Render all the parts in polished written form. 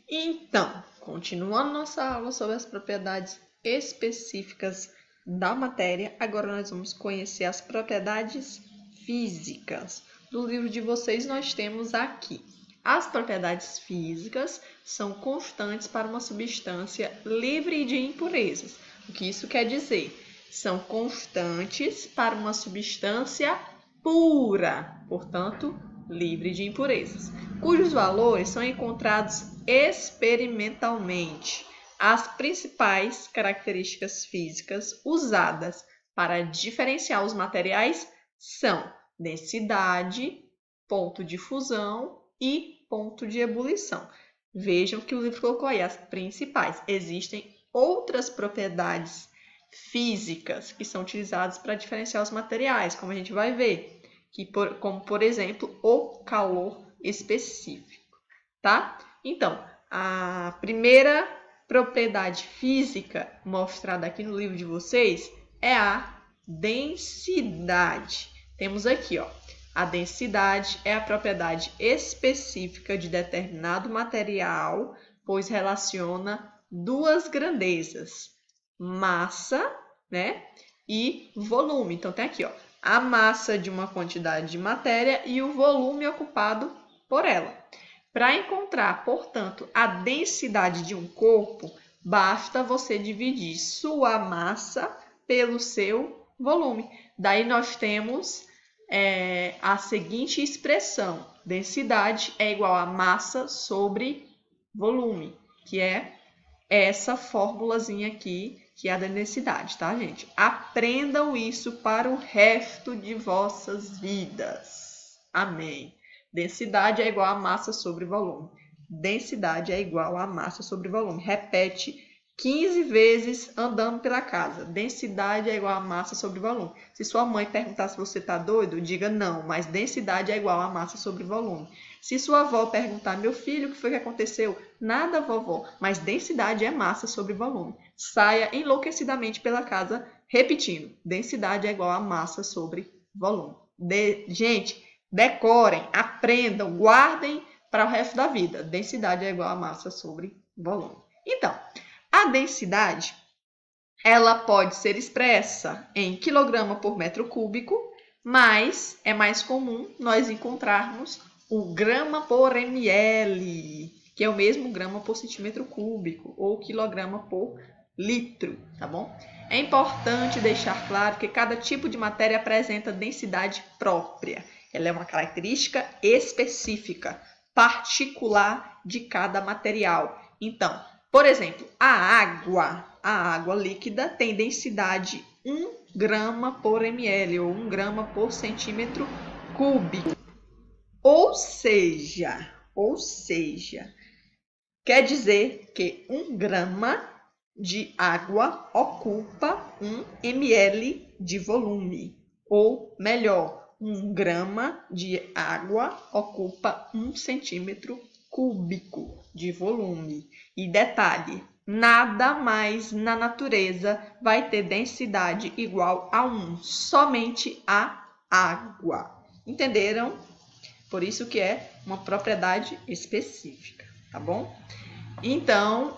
Então, continuando nossa aula sobre as propriedades específicas da matéria, agora nós vamos conhecer as propriedades físicas. No livro de vocês nós temos aqui. As propriedades físicas são constantes para uma substância livre de impurezas. O que isso quer dizer? São constantes para uma substância pura, portanto, livre de impurezas, cujos valores são encontrados experimentalmente. As principais características físicas usadas para diferenciar os materiais são densidade, ponto de fusão e ponto de ebulição. Vejam que o livro colocou aí as principais. Existem outras propriedades físicas que são utilizadas para diferenciar os materiais, como a gente vai ver, como por exemplo o calor específico, tá? Então, a primeira propriedade física mostrada aqui no livro de vocês é a densidade. Temos aqui, ó, a densidade é a propriedade específica de determinado material, pois relaciona duas grandezas, massa, né, e volume. Então, tem aqui, ó, a massa de uma quantidade de matéria e o volume ocupado por ela. Para encontrar, portanto, a densidade de um corpo, basta você dividir sua massa pelo seu volume. Daí nós temos a seguinte expressão: densidade é igual a massa sobre volume, que é essa formulazinha aqui, que é a da densidade, tá, gente? Aprendam isso para o resto de vossas vidas. Amém. Densidade é igual a massa sobre volume. Densidade é igual a massa sobre volume. Repete 15 vezes andando pela casa. Densidade é igual a massa sobre volume. Se sua mãe perguntar se você está doido, diga não, mas densidade é igual a massa sobre volume. Se sua avó perguntar, meu filho, o que foi que aconteceu? Nada, vovó, mas densidade é massa sobre volume. Saia enlouquecidamente pela casa repetindo, densidade é igual a massa sobre volume. Gente, decorem, aprendam, guardem para o resto da vida. Densidade é igual a massa sobre volume. Então, a densidade, ela pode ser expressa em quilograma por metro cúbico, mas é mais comum nós encontrarmos o grama por ml, que é o mesmo grama por centímetro cúbico, ou quilograma por litro, tá bom? É importante deixar claro que cada tipo de matéria apresenta densidade própria. Ela é uma característica específica, particular de cada material. Então, por exemplo, a água líquida tem densidade 1 grama por ml, ou 1 grama por centímetro cúbico. Ou seja, quer dizer que 1 grama de água ocupa 1 ml de volume. Ou melhor, 1 grama de água ocupa 1 centímetro cúbico de volume. E detalhe, nada mais na natureza vai ter densidade igual a 1, somente a água. Entenderam? Por isso que é uma propriedade específica, tá bom? Então,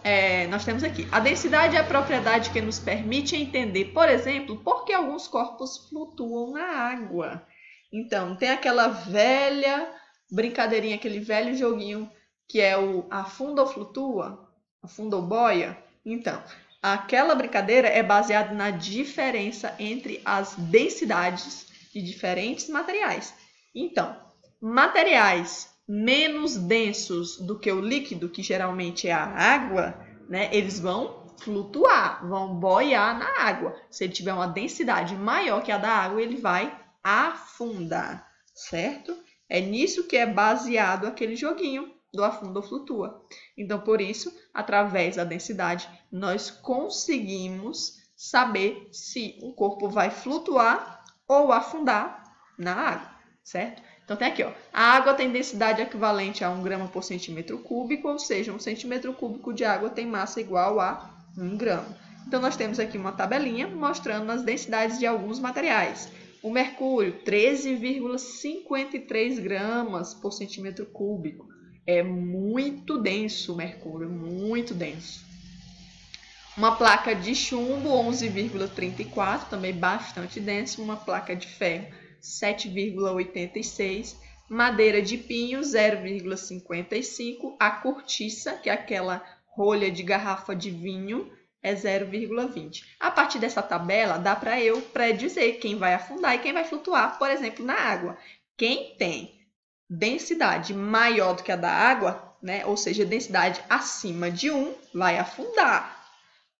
nós temos aqui, a densidade é a propriedade que nos permite entender, por exemplo, por que alguns corpos flutuam na água. Então, tem aquela velha brincadeirinha, aquele velho joguinho que é o afunda ou flutua, afunda ou boia. Então, aquela brincadeira é baseada na diferença entre as densidades de diferentes materiais. Então, materiais menos densos do que o líquido, que geralmente é a água, né, eles vão flutuar, vão boiar na água. Se ele tiver uma densidade maior que a da água, ele vai afundar, certo? É nisso que é baseado aquele joguinho do afunda ou flutua. Então, por isso, através da densidade, nós conseguimos saber se um corpo vai flutuar ou afundar na água, certo? Então, tem aqui, ó, a água tem densidade equivalente a 1 grama por centímetro cúbico, ou seja, 1 centímetro cúbico de água tem massa igual a 1 grama. Então, nós temos aqui uma tabelinha mostrando as densidades de alguns materiais. O mercúrio, 13,53 gramas por centímetro cúbico. É muito denso o mercúrio, muito denso. Uma placa de chumbo, 11,34, também bastante denso. Uma placa de ferro, 7,86. Madeira de pinho, 0,55. A cortiça, que é aquela rolha de garrafa de vinho, é 0,20. A partir dessa tabela, dá para eu predizer quem vai afundar e quem vai flutuar, por exemplo, na água. Quem tem densidade maior do que a da água, né? Ou seja, densidade acima de 1, vai afundar.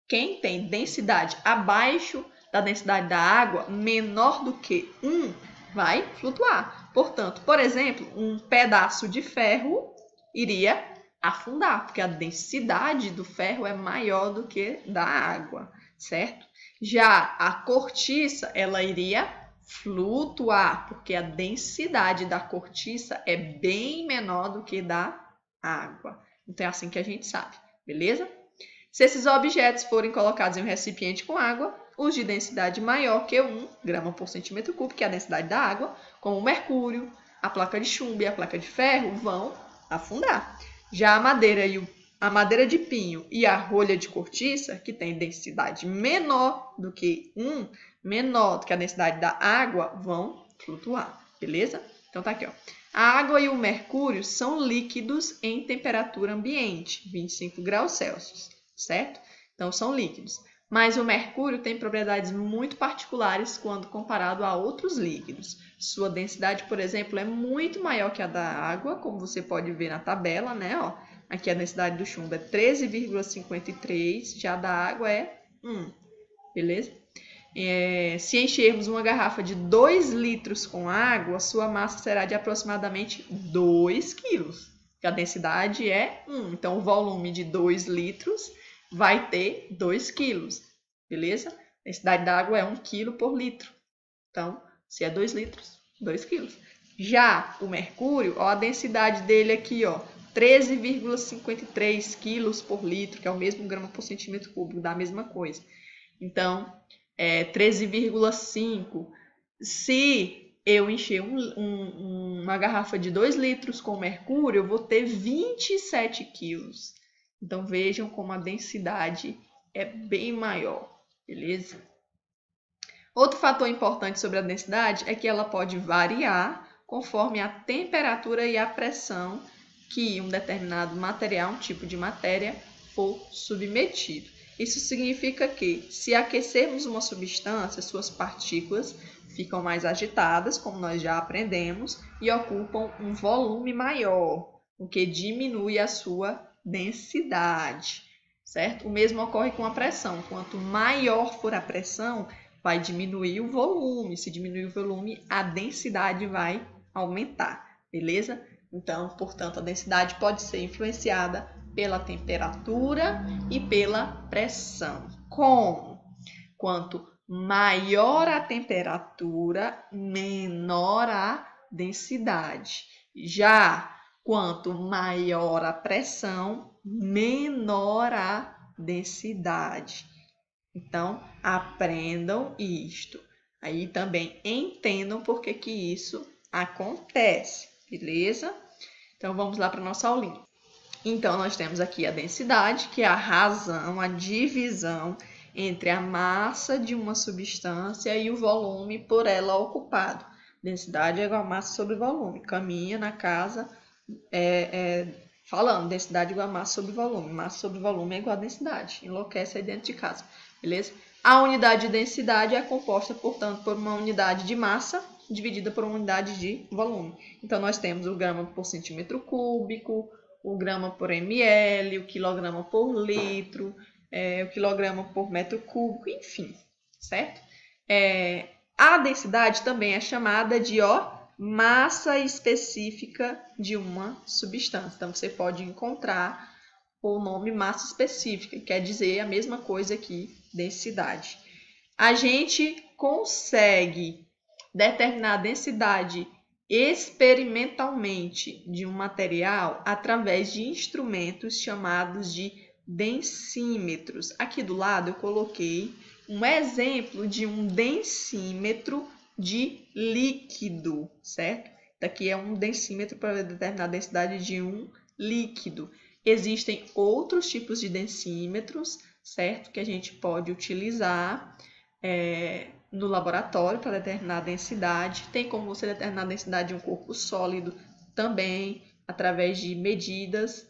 Quem tem densidade abaixo da densidade da água, menor do que 1, vai flutuar. Portanto, por exemplo, um pedaço de ferro iria afundar, porque a densidade do ferro é maior do que da água, certo? Já a cortiça, ela iria flutuar, porque a densidade da cortiça é bem menor do que da água. Então é assim que a gente sabe, beleza? Se esses objetos forem colocados em um recipiente com água, os de densidade maior que 1 grama por centímetro cúbico, que é a densidade da água, como o mercúrio, a placa de chumbo e a placa de ferro, vão afundar. Já a madeira de pinho e a rolha de cortiça, que tem densidade menor do que 1, menor do que a densidade da água, vão flutuar, beleza? Então tá aqui, ó. A água e o mercúrio são líquidos em temperatura ambiente, 25 graus Celsius. Certo? Então, são líquidos. Mas o mercúrio tem propriedades muito particulares quando comparado a outros líquidos. Sua densidade, por exemplo, é muito maior que a da água, como você pode ver na tabela, né? Ó, aqui a densidade do chumbo é 13,53, já a da água é 1, beleza? Se enchermos uma garrafa de 2 litros com água, sua massa será de aproximadamente 2 quilos. A densidade é 1, então o volume de 2 litros vai ter 2 quilos, beleza? A densidade da água é 1 quilo por litro. Então, se é 2 litros, 2 quilos. Já o mercúrio, ó, a densidade dele aqui, ó, 13,53 quilos por litro, que é o mesmo grama por centímetro cúbico, dá a mesma coisa. Então, 13,5. Se eu encher uma garrafa de 2 litros com mercúrio, eu vou ter 27 quilos. Então, vejam como a densidade é bem maior, beleza? Outro fator importante sobre a densidade é que ela pode variar conforme a temperatura e a pressão que um determinado material, um tipo de matéria, for submetido. Isso significa que, se aquecermos uma substância, suas partículas ficam mais agitadas, como nós já aprendemos, e ocupam um volume maior, o que diminui a sua densidade, certo? O mesmo ocorre com a pressão. Quanto maior for a pressão, vai diminuir o volume. Se diminuir o volume, a densidade vai aumentar, beleza? Então, portanto, a densidade pode ser influenciada pela temperatura e pela pressão. Como? Quanto maior a temperatura, menor a densidade. Já quanto maior a pressão, menor a densidade. Então, aprendam isto. Aí também entendam por que isso acontece, beleza? Então, vamos lá para a nossa aulinha. Então, nós temos aqui a densidade, que é a razão, a divisão entre a massa de uma substância e o volume por ela ocupado. Densidade é igual a massa sobre volume. Caminha na casa falando, densidade igual a massa sobre volume. Massa sobre volume é igual a densidade. Enlouquece aí dentro de casa, beleza? A unidade de densidade é composta, portanto, por uma unidade de massa dividida por uma unidade de volume. Então, nós temos o grama por centímetro cúbico, o grama por ml, o quilograma por litro, o quilograma por metro cúbico, enfim, certo? A densidade também é chamada de massa específica de uma substância. Então, você pode encontrar o nome massa específica, que quer dizer a mesma coisa que densidade. A gente consegue determinar a densidade experimentalmente de um material através de instrumentos chamados de densímetros. Aqui do lado eu coloquei um exemplo de um densímetro de líquido, certo? Daqui é um densímetro para determinar a densidade de um líquido. Existem outros tipos de densímetros, certo? Que a gente pode utilizar no laboratório para determinar a densidade. Tem como você determinar a densidade de um corpo sólido também, através de medidas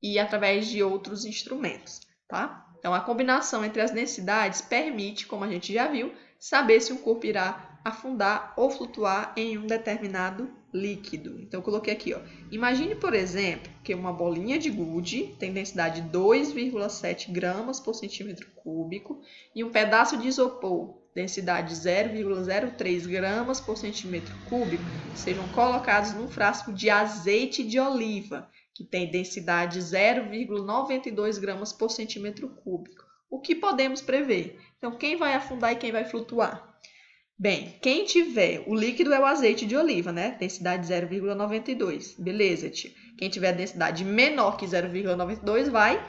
e através de outros instrumentos, tá? Então, a combinação entre as densidades permite, como a gente já viu, saber se um corpo irá afundar ou flutuar em um determinado líquido. Então, eu coloquei aqui, ó. Imagine, por exemplo, que uma bolinha de gude tem densidade de 2,7 gramas por centímetro cúbico e um pedaço de isopor, densidade 0,03 gramas por centímetro cúbico, sejam colocados num frasco de azeite de oliva, que tem densidade 0,92 gramas por centímetro cúbico. O que podemos prever? Então, quem vai afundar e quem vai flutuar? Bem, quem tiver, o líquido é o azeite de oliva, né? Densidade 0,92. Beleza, tia. Quem tiver densidade menor que 0,92 vai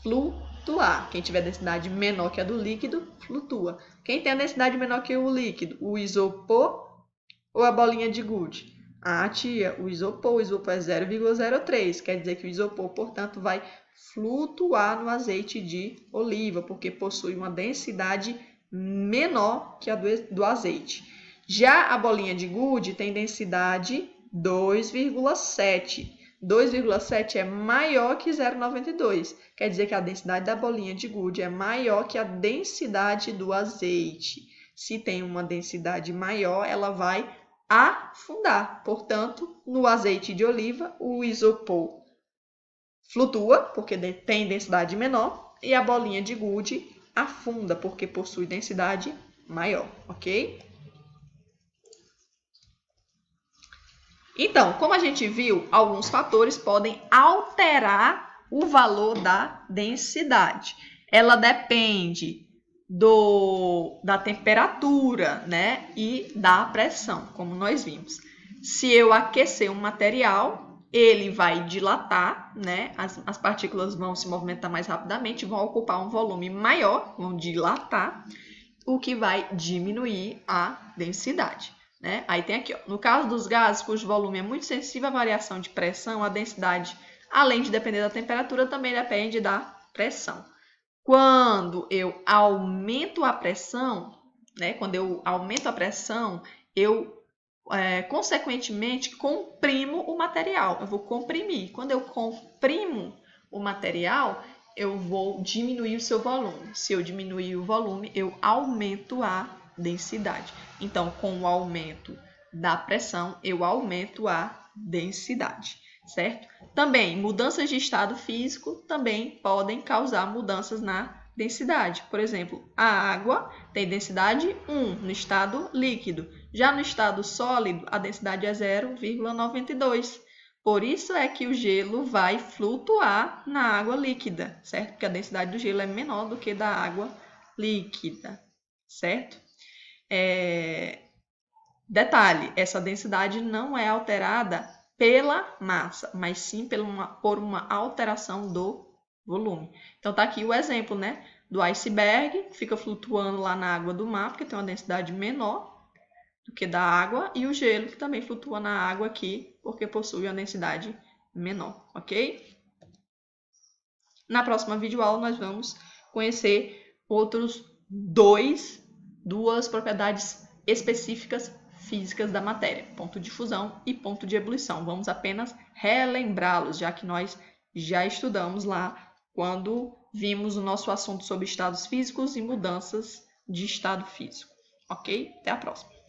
flutuar. Quem tiver densidade menor que a do líquido, flutua. Quem tem a densidade menor que o líquido? O isopor ou a bolinha de gude? Ah, tia, o isopor é 0,03. Quer dizer que o isopor, portanto, vai flutuar no azeite de oliva, porque possui uma densidade menor que a do azeite. Já a bolinha de gude tem densidade 2,7. 2,7 é maior que 0,92. Quer dizer que a densidade da bolinha de gude é maior que a densidade do azeite. Se tem uma densidade maior, ela vai afundar. Portanto, no azeite de oliva, o isopor flutua, porque tem densidade menor, e a bolinha de gude afunda, porque possui densidade maior, ok? Então, como a gente viu, alguns fatores podem alterar o valor da densidade. Ela depende da temperatura, né, e da pressão, como nós vimos. Se eu aquecer um material, ele vai dilatar, né? As partículas vão se movimentar mais rapidamente, vão ocupar um volume maior, vão dilatar, o que vai diminuir a densidade, né? Aí tem aqui, ó, no caso dos gases, cujo volume é muito sensível à variação de pressão, a densidade, além de depender da temperatura, também depende da pressão. Quando eu aumento a pressão, né? Quando eu aumento a pressão, eu consequentemente, comprimo o material. Eu vou comprimir. Quando eu comprimo o material, eu vou diminuir o seu volume. Se eu diminuir o volume, eu aumento a densidade. Então, com o aumento da pressão, eu aumento a densidade, certo? Também, mudanças de estado físico também podem causar mudanças na densidade. Por exemplo, a água tem densidade 1 no estado líquido. Já no estado sólido, a densidade é 0,92. Por isso é que o gelo vai flutuar na água líquida, certo? Porque a densidade do gelo é menor do que da água líquida, certo? Detalhe, essa densidade não é alterada pela massa, mas sim por uma alteração do volume. Então, tá aqui o exemplo, né, do iceberg, que fica flutuando lá na água do mar, porque tem uma densidade menor do que da água, e o gelo, que também flutua na água aqui, porque possui uma densidade menor, ok? Na próxima videoaula, nós vamos conhecer outros duas propriedades específicas físicas da matéria, ponto de fusão e ponto de ebulição. Vamos apenas relembrá-los, já que nós já estudamos lá quando vimos o nosso assunto sobre estados físicos e mudanças de estado físico. Ok? Até a próxima!